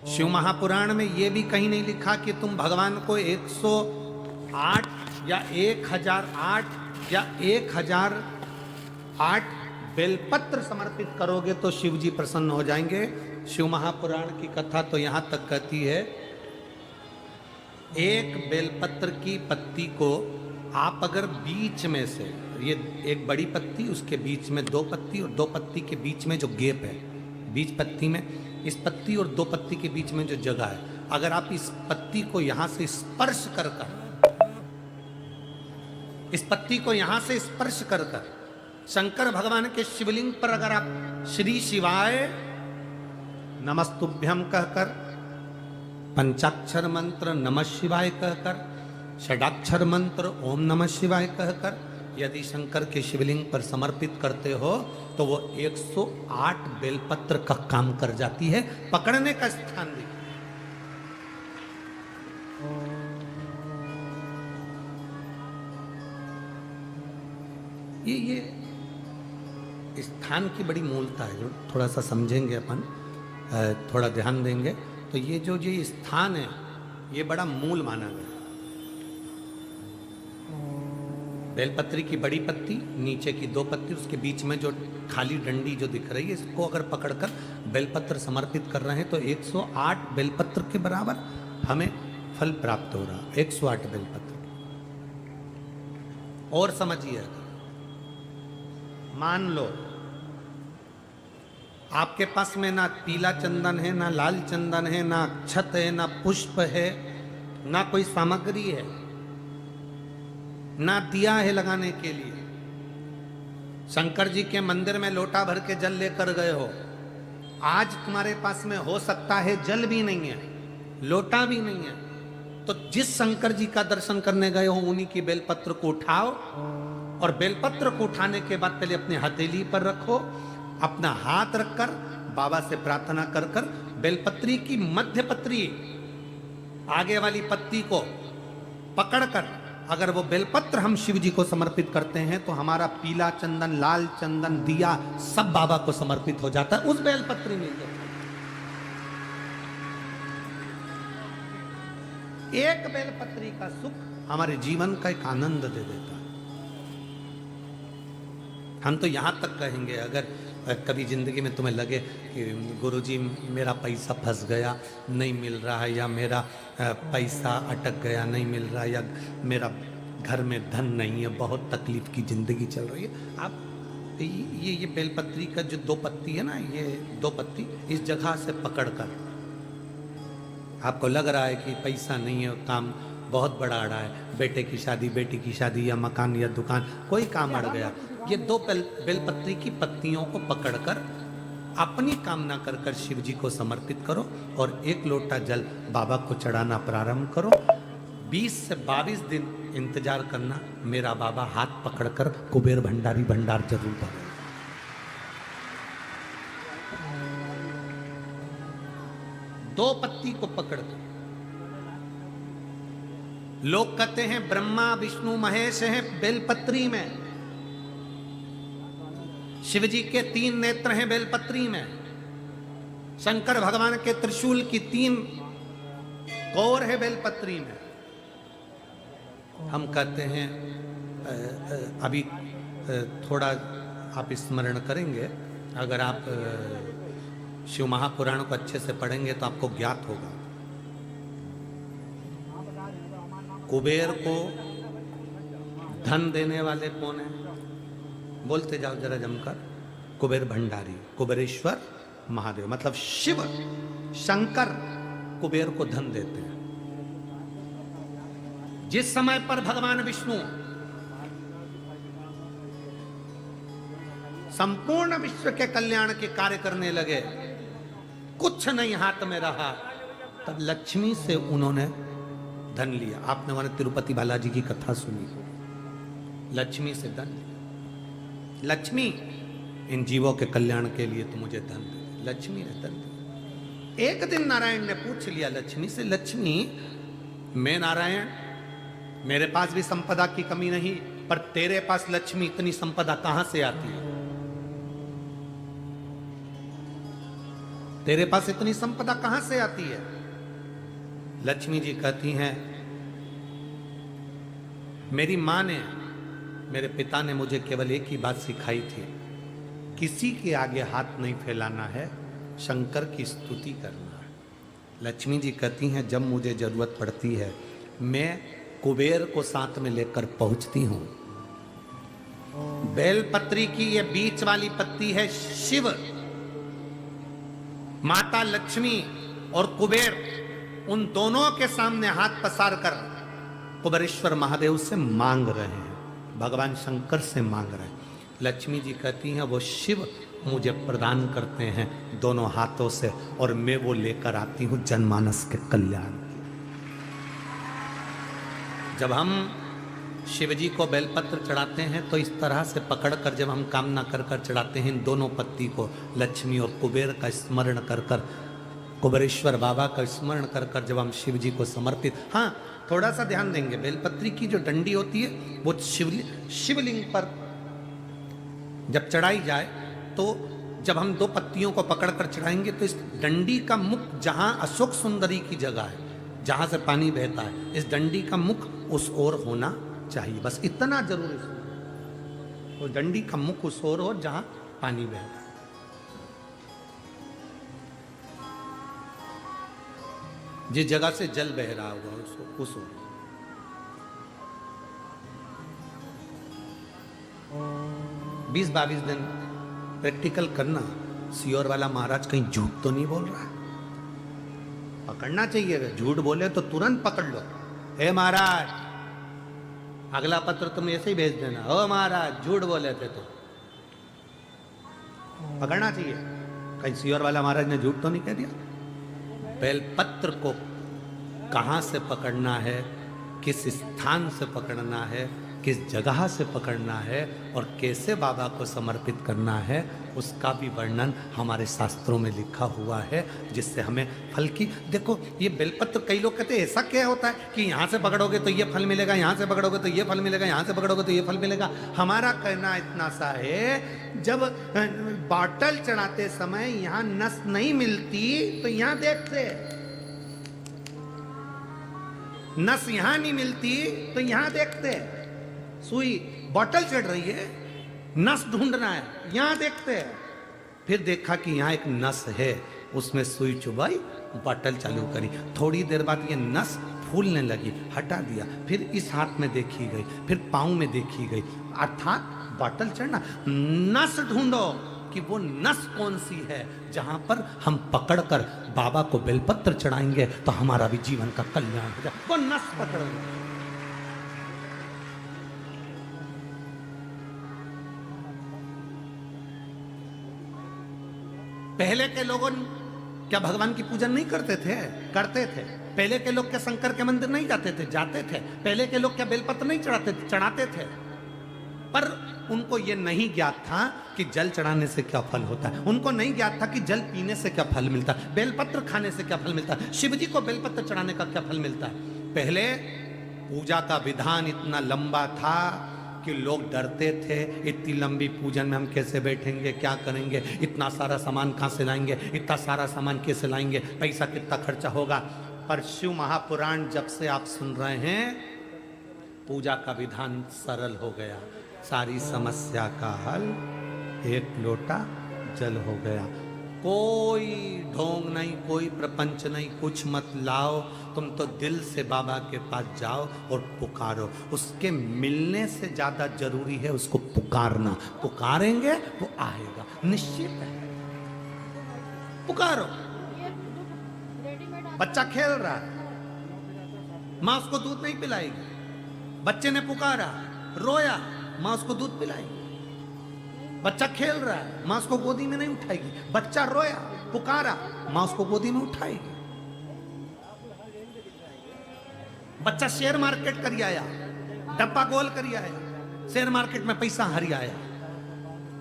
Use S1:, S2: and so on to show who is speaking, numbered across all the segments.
S1: शिव महापुराण में यह भी कहीं नहीं लिखा कि तुम भगवान को 108 या 1008 या 1008 बेलपत्र समर्पित करोगे तो शिव जी प्रसन्न हो जाएंगे। शिव महापुराण की कथा तो यहां तक कहती है, एक बेलपत्र की पत्ती को आप अगर बीच में से, ये एक बड़ी पत्ती, उसके बीच में दो पत्ती और दो पत्ती के बीच में जो गैप है, बीच पत्ती में, इस पत्ती और दो पत्ती के बीच में जो जगह है, अगर आप इस पत्ती को यहां से स्पर्श कर इस पत्ती को यहां से स्पर्श कर शंकर भगवान के शिवलिंग पर अगर आप श्री शिवाय नमस्तुभ्यम कहकर, पंचाक्षर मंत्र नमः शिवाय कहकर, षडाक्षर मंत्र ओम नमः शिवाय कहकर यदि शंकर के शिवलिंग पर समर्पित करते हो तो वो 108 बेलपत्र का काम कर जाती है। पकड़ने का स्थान देखिए, ये स्थान की बड़ी मूलता है, जो थोड़ा सा समझेंगे अपन, थोड़ा ध्यान देंगे तो ये जो ये स्थान है ये बड़ा मूल माना गया। बेलपत्री की बड़ी पत्ती, नीचे की दो पत्ती, उसके बीच में जो खाली डंडी जो दिख रही है, इसको अगर पकड़कर बेलपत्र समर्पित कर रहे हैं तो 108 बेलपत्र के बराबर हमें फल प्राप्त हो रहा। 108 बेलपत्र। और समझिए, मान लो आपके पास में ना पीला चंदन है, ना लाल चंदन है, ना अक्षत है, ना पुष्प है, ना कोई सामग्री है, ना दिया है लगाने के लिए। शंकर जी के मंदिर में लोटा भर के जल लेकर गए हो, आज तुम्हारे पास में हो सकता है जल भी नहीं है, लोटा भी नहीं है, तो जिस शंकर जी का दर्शन करने गए हो उन्हीं की बेलपत्र को उठाओ और बेलपत्र को उठाने के बाद पहले अपने हथेली पर रखो, अपना हाथ रखकर बाबा से प्रार्थना कर कर बेलपत्री की मध्य पत्री, आगे वाली पत्ती को पकड़कर अगर वो बेलपत्र हम शिव जी को समर्पित करते हैं तो हमारा पीला चंदन, लाल चंदन, दिया सब बाबा को समर्पित हो जाता है उस बेलपत्री में। एक बेलपत्री का सुख हमारे जीवन का एक आनंद दे देता है। हम तो यहां तक कहेंगे, अगर कभी जिंदगी में तुम्हें लगे कि गुरुजी मेरा पैसा फंस गया, नहीं मिल रहा है, या मेरा पैसा अटक गया, नहीं मिल रहा, या मेरा घर में धन नहीं है, बहुत तकलीफ की जिंदगी चल रही है, आप ये बेलपत्री का जो दो पत्ती है ना, ये दो पत्ती इस जगह से पकड़कर, आपको लग रहा है कि पैसा नहीं है, काम बहुत बड़ा अड़ा है, बेटे की शादी, बेटी की शादी, या मकान या दुकान, कोई काम अड़ गया, ये दो बेलपत्री की पत्तियों को पकड़कर अपनी कामना कर कर शिव जी को समर्पित करो और एक लोटा जल बाबा को चढ़ाना प्रारंभ करो। 20 से 22 दिन इंतजार करना, मेरा बाबा हाथ पकड़कर कुबेर भंडारी भंडार जरूर भरेगा। दो पत्ती को पकड़कर, लोग कहते हैं ब्रह्मा विष्णु महेश हैं बेलपत्री में, शिव जी के 3 नेत्र हैं बेलपत्री में, शंकर भगवान के त्रिशूल की 3 कौर है बेलपत्री में। हम कहते हैं अभी थोड़ा आप स्मरण करेंगे, अगर आप शिव महापुराण को अच्छे से पढ़ेंगे तो आपको ज्ञात होगा, कुबेर को धन देने वाले कौन है? बोलते जाओ जरा जमकर, कुबेर भंडारी, कुबेरेश्वर महादेव, मतलब शिव शंकर कुबेर को धन देते हैं। जिस समय पर भगवान विष्णु संपूर्ण विश्व के कल्याण के कार्य करने लगे, कुछ नहीं हाथ में रहा, तब लक्ष्मी से उन्होंने धन लिया। आपने हमारे तिरुपति बालाजी की कथा सुनी, लक्ष्मी से धन लिया। लक्ष्मी, इन जीवों के कल्याण के लिए तो मुझे धन दे। लक्ष्मी ने धन दिया। एक दिन नारायण ने पूछ लिया लक्ष्मी से, लक्ष्मी मैं नारायण, मेरे पास भी संपदा की कमी नहीं, पर तेरे पास लक्ष्मी इतनी संपदा कहां से आती है? तेरे पास इतनी संपदा कहां से आती है? लक्ष्मी जी कहती हैं, मेरी मां ने, मेरे पिता ने मुझे केवल एक ही बात सिखाई थी, किसी के आगे हाथ नहीं फैलाना है, शंकर की स्तुति करना है। लक्ष्मी जी कहती हैं, जब मुझे जरूरत पड़ती है मैं कुबेर को साथ में लेकर पहुंचती हूं। बेलपत्री की ये बीच वाली पत्ती है शिव, माता लक्ष्मी और कुबेर, उन दोनों के सामने हाथ पसार कर कुबेरेश्वर महादेव से मांग रहे हैं, भगवान शंकर से मांग रहे हैं। लक्ष्मी जी कहती हैं, वो शिव मुझे प्रदान करते हैं दोनों हाथों से, और मैं वो लेकर आती हूं जनमानस के कल्याण के। जब हम शिव जी को बेलपत्र चढ़ाते हैं तो इस तरह से पकड़कर, जब हम कामना कर कर चढ़ाते हैं इन दोनों पत्ती को, लक्ष्मी और कुबेर का स्मरण कर कर, कुबेरेश्वर बाबा का स्मरण कर कर जब हम शिव जी को समर्पित। हाँ, थोड़ा सा ध्यान देंगे, बेलपत्री की जो डंडी होती है वो शिवलिंग पर जब चढ़ाई जाए तो जब हम दो पत्तियों को पकड़कर चढ़ाएंगे तो इस डंडी का मुख, जहां अशोक सुंदरी की जगह है जहां से पानी बहता है, इस डंडी का मुख उस ओर होना चाहिए, बस इतना जरूर है। तो डंडी का मुख उस ओर हो जहां पानी बहता है। जिस जगह से जल बह रहा हुआ उसको उस ओर। 20-22 दिन प्रैक्टिकल करना। सियोर वाला महाराज कहीं झूठ तो नहीं बोल रहा है? पकड़ना चाहिए, अगर झूठ बोले तो तुरंत पकड़ लो। हे महाराज, अगला पत्र तुम ऐसे ही भेज देना, ओ महाराज झूठ बोले थे तो पकड़ना चाहिए। कहीं सियोर वाला महाराज ने झूठ तो नहीं कह दिया? बेलपत्र को कहां से पकड़ना है, किस स्थान से पकड़ना है, किस जगह से पकड़ना है और कैसे बाबा को समर्पित करना है, उसका भी वर्णन हमारे शास्त्रों में लिखा हुआ है, जिससे हमें फल की। देखो ये बेलपत्र, कई लोग कहते हैं ऐसा क्या होता है कि यहाँ से पकड़ोगे तो ये फल मिलेगा, यहाँ से पकड़ोगे तो ये फल मिलेगा, यहाँ से पकड़ोगे तो ये फल मिलेगा। हमारा कहना इतना सा है, जब बॉटल चढ़ाते समय यहाँ नस नहीं मिलती तो यहाँ देखते, नस यहाँ नहीं मिलती तो यहाँ देखते, सुई बॉटल चढ़ रही है, नस ढूंढना है, यहां देखते हैं। फिर देखा कि यहां एक नस है, उसमें सुई चुभाई, बॉटल चालू करी, थोड़ी देर बाद ये नस फूलने लगी, हटा दिया, फिर इस हाथ में देखी गई, फिर पांव में देखी गई, अर्थात बॉटल चढ़ना। नस ढूंढो कि वो नस कौन सी है जहां पर हम पकड़कर बाबा को बेलपत्र चढ़ाएंगे तो हमारा भी जीवन का कल्याण हो जाए। वो नस पकड़ो। पहले के लोगों क्या भगवान की पूजन नहीं करते थे? करते थे। पहले के लोग क्या शंकर के मंदिर नहीं जाते थे? जाते थे। पहले के लोग क्या बेलपत्र नहीं चढ़ाते थे? चढ़ाते थे। पर उनको यह नहीं ज्ञात था कि जल चढ़ाने से क्या फल होता है, उनको नहीं ज्ञात था कि जल पीने से क्या फल मिलता है, बेलपत्र खाने से क्या फल मिलता है, शिव जी को बेलपत्र चढ़ाने का क्या फल मिलता है। पहले पूजा का विधान इतना लंबा था कि लोग डरते थे, इतनी लंबी पूजन में हम कैसे बैठेंगे, क्या करेंगे, इतना सारा सामान कहाँ से लाएंगे, इतना सारा सामान कैसे लाएंगे, पैसा कितना खर्चा होगा। पर शिव महापुराण जब से आप सुन रहे हैं, पूजा का विधान सरल हो गया, सारी समस्या का हल एक लोटा जल हो गया। कोई ढोंग नहीं, कोई प्रपंच नहीं, कुछ मत लाओ, तुम तो दिल से बाबा के पास जाओ और पुकारो। उसके मिलने से ज्यादा जरूरी है उसको पुकारना। पुकारेंगे वो आएगा, निश्चित है। पुकारो। बच्चा खेल रहा है, मां उसको दूध नहीं पिलाएगी, बच्चे ने पुकारा, रोया, मां उसको दूध पिलाएगी। बच्चा खेल रहा है, मां उसको गोदी में नहीं उठाएगी, बच्चा रोया, पुकारा, मां उसको गोदी में उठाएगी। बच्चा शेयर मार्केट करी आया, डब्बा गोल करी आया, शेयर मार्केट में पैसा हरी आया,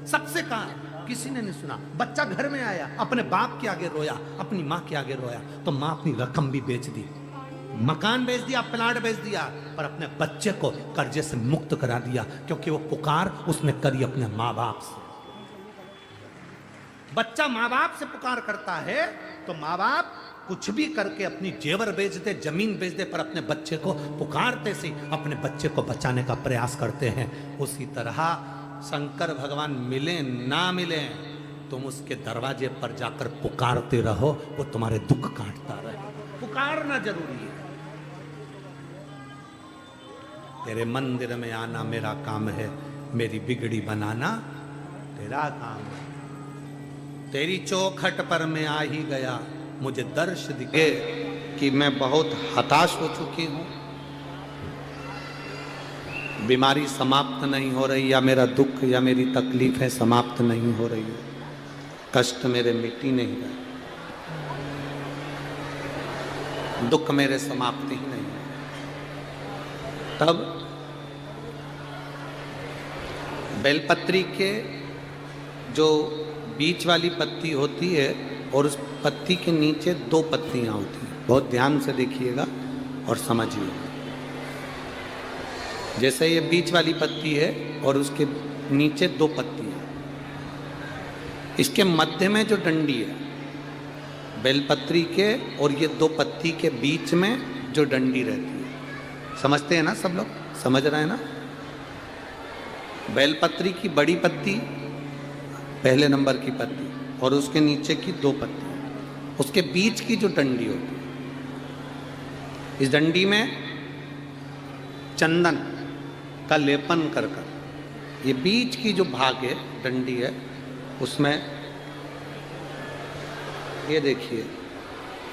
S1: सबसे कहा, किसी ने नहीं सुना। बच्चा घर में आया, अपने बाप के आगे रोया, अपनी मां के आगे रोया, तो मां अपनी रकम भी बेच दी, मकान बेच दिया, प्लाट बेच दिया, पर अपने बच्चे को कर्जे से मुक्त करा दिया, क्योंकि वो पुकार उसने करी अपने माँ बाप से। बच्चा माँ बाप से पुकार करता है तो माँ बाप कुछ भी करके अपनी जेवर बेच दे, जमीन बेच दे, पर अपने बच्चे को पुकारते से अपने बच्चे को बचाने का प्रयास करते हैं। उसी तरह शंकर भगवान मिले ना मिले, तुम उसके दरवाजे पर जाकर पुकारते रहो, वो तुम्हारे दुख काटता रहे। पुकारना जरूरी है। तेरे मंदिर में आना मेरा काम है, मेरी बिगड़ी बनाना तेरा काम है। तेरी चौखट पर मैं आ ही गया, मुझे दर्श दिखे कि मैं बहुत हताश हो चुकी हूं, बीमारी समाप्त नहीं हो रही, या मेरा दुख या मेरी तकलीफ है समाप्त नहीं हो रही है, कष्ट मेरे मिटी नहीं रहे, दुख मेरे समाप्त ही नहीं है। तब बेलपत्री के जो बीच वाली पत्ती होती है और उस पत्ती के नीचे 2 पत्तियां होती हैं, बहुत ध्यान से देखिएगा और समझिएगा। जैसे ये बीच वाली पत्ती है और उसके नीचे 2 पत्तियां, इसके मध्य में जो डंडी है बेलपत्री के और ये 2 पत्ती के बीच में जो डंडी रहती है, समझते हैं ना सब लोग? समझ रहे हैं ना? बेलपत्री की बड़ी पत्ती, पहले नंबर की पत्ती, और उसके नीचे की 2 पत्ती, उसके बीच की जो डंडी होती है, इस डंडी में चंदन का लेपन कर कर, ये बीच की जो भाग है डंडी है उसमें, ये देखिए,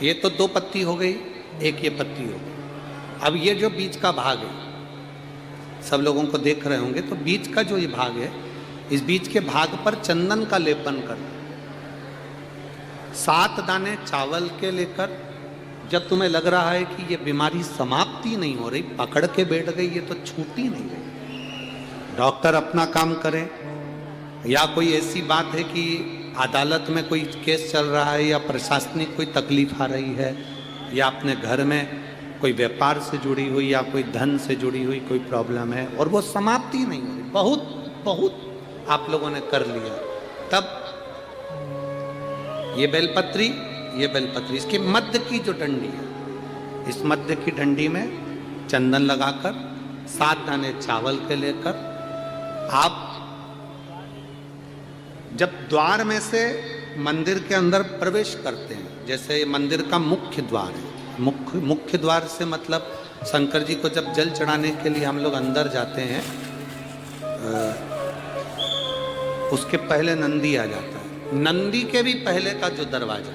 S1: ये तो 2 पत्ती हो गई, एक ये पत्ती हो गई। अब ये जो बीच का भाग है, सब लोगों को देख रहे होंगे, तो बीच का जो ये भाग है, इस बीच के भाग पर चंदन का लेपन कर 7 दाने चावल के लेकर, जब तुम्हें लग रहा है कि ये बीमारी समाप्ति नहीं हो रही, पकड़ के बैठ गई, ये तो छूटी नहीं गई, डॉक्टर अपना काम करे, या कोई ऐसी बात है कि अदालत में कोई केस चल रहा है, या प्रशासनिक कोई तकलीफ आ रही है, या अपने घर में कोई व्यापार से जुड़ी हुई या कोई धन से जुड़ी हुई कोई प्रॉब्लम है और वो समाप्ति नहीं हो रही, बहुत आप लोगों ने कर लिया, तब ये बेलपत्री इसके मध्य की जो डंडी है, इस मध्य की डंडी में चंदन लगाकर 7 दाने चावल के लेकर, आप जब द्वार में से मंदिर के अंदर प्रवेश करते हैं, जैसे ये मंदिर का मुख्य द्वार है, मुख्य द्वार से मतलब शंकर जी को जब जल चढ़ाने के लिए हम लोग अंदर जाते हैं, उसके पहले नंदी आ जाता है, नंदी के भी पहले का जो दरवाजा,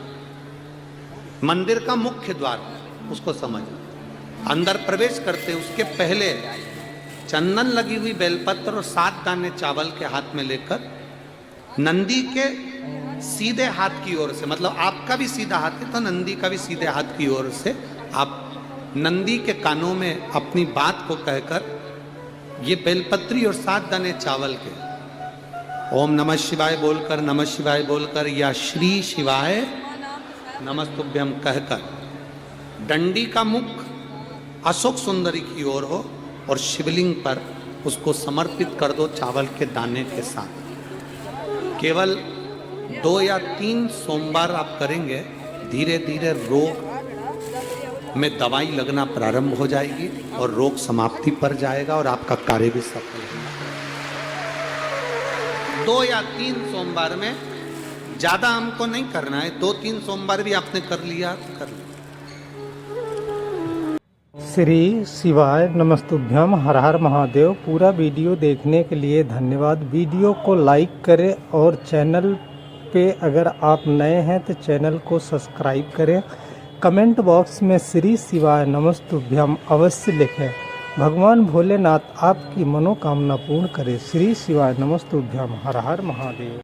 S1: मंदिर का मुख्य द्वार, उसको समझ, अंदर प्रवेश करते उसके पहले चंदन लगी हुई बेलपत्र और 7 दाने चावल के हाथ में लेकर, नंदी के सीधे हाथ की ओर से, मतलब आपका भी सीधा हाथ है तो नंदी का भी सीधे हाथ की ओर से, आप नंदी के कानों में अपनी बात को कहकर, ये बेलपत्री और 7 दाने चावल के ओम नमः शिवाय बोलकर, नमः शिवाय बोलकर, या श्री शिवाय नमस्तुभ्यम कहकर, डंडी का मुख अशोक सुंदरी की ओर हो और शिवलिंग पर उसको समर्पित कर दो चावल के दाने के साथ। केवल 2 या 3 सोमवार आप करेंगे, धीरे धीरे रोग में दवाई लगना प्रारंभ हो जाएगी और रोग समाप्ति पर जाएगा और आपका कार्य भी सफल होगा। 2 या 3 सोमवार में, ज्यादा हमको नहीं करना है, 2-3 सोमवार भी आपने कर लिया तो कर लिया।
S2: श्री शिवाय नमस्तुभ्यम, हर हर महादेव। पूरा वीडियो देखने के लिए धन्यवाद। वीडियो को लाइक करें और चैनल पे अगर आप नए हैं तो चैनल को सब्सक्राइब करें। कमेंट बॉक्स में श्री शिवाय नमस्तुभ्यम अवश्य लिखें। भगवान भोलेनाथ आपकी मनोकामना पूर्ण करे। श्री शिवाय नमस्तुभ्यम, हर हर महादेव।